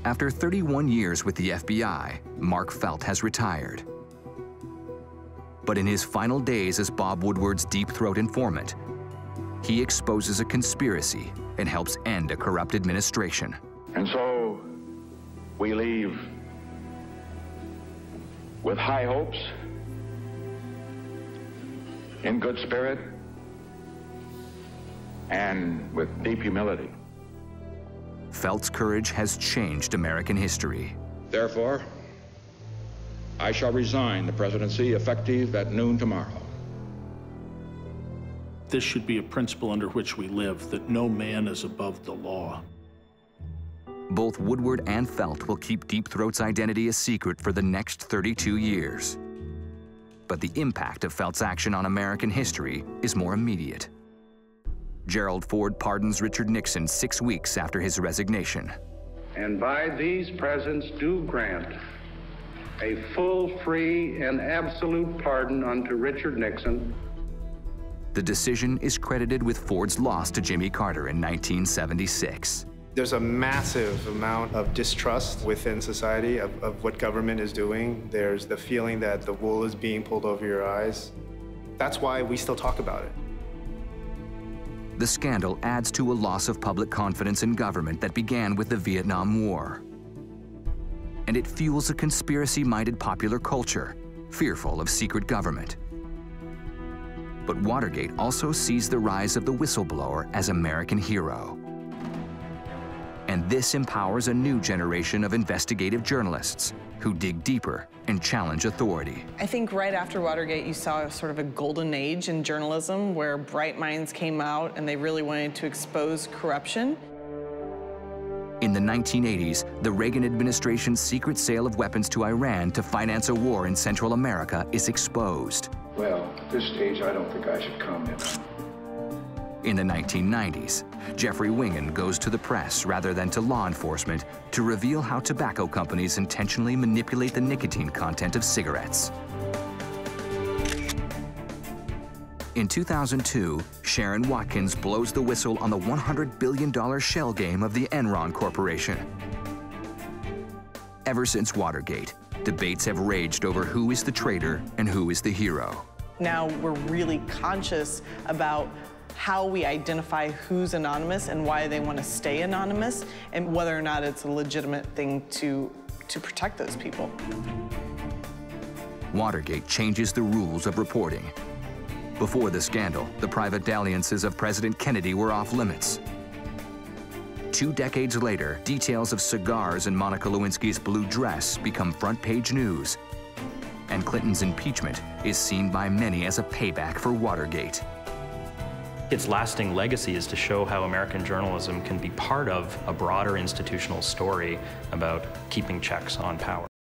After 31 years with the FBI, Mark Felt has retired. But in his final days as Bob Woodward's deep throat informant, he exposes a conspiracy and helps end a corrupt administration. And so we leave with high hopes, in good spirit, and with deep humility. Felt's courage has changed American history. Therefore, I shall resign the presidency effective at noon tomorrow. This should be a principle under which we live, that no man is above the law. Both Woodward and Felt will keep Deep Throat's identity a secret for the next 32 years. But the impact of Felt's action on American history is more immediate. Gerald Ford pardons Richard Nixon 6 weeks after his resignation. And by these presents do grant a full, free, and absolute pardon unto Richard Nixon. The decision is credited with Ford's loss to Jimmy Carter in 1976. There's a massive amount of distrust within society of what government is doing. There's the feeling that the wool is being pulled over your eyes. That's why we still talk about it. The scandal adds to a loss of public confidence in government that began with the Vietnam War. And it fuels a conspiracy-minded popular culture, fearful of secret government. But Watergate also sees the rise of the whistleblower as American hero. And this empowers a new generation of investigative journalists who dig deeper and challenge authority. I think right after Watergate, you saw sort of a golden age in journalism where bright minds came out and they really wanted to expose corruption. In the 1980s, the Reagan administration's secret sale of weapons to Iran to finance a war in Central America is exposed. Well, at this stage, I don't think I should comment. In the 1990s, Jeffrey Wingen goes to the press rather than to law enforcement to reveal how tobacco companies intentionally manipulate the nicotine content of cigarettes. In 2002, Sharon Watkins blows the whistle on the $100 billion shell game of the Enron Corporation. Ever since Watergate, debates have raged over who is the traitor and who is the hero. Now we're really conscious about how we identify who's anonymous and why they want to stay anonymous, and whether or not it's a legitimate thing to protect those people. Watergate changes the rules of reporting. Before the scandal, the private dalliances of President Kennedy were off limits. 2 decades later, details of cigars in Monica Lewinsky's blue dress become front-page news, and Clinton's impeachment is seen by many as a payback for Watergate. Its lasting legacy is to show how American journalism can be part of a broader institutional story about keeping checks on power.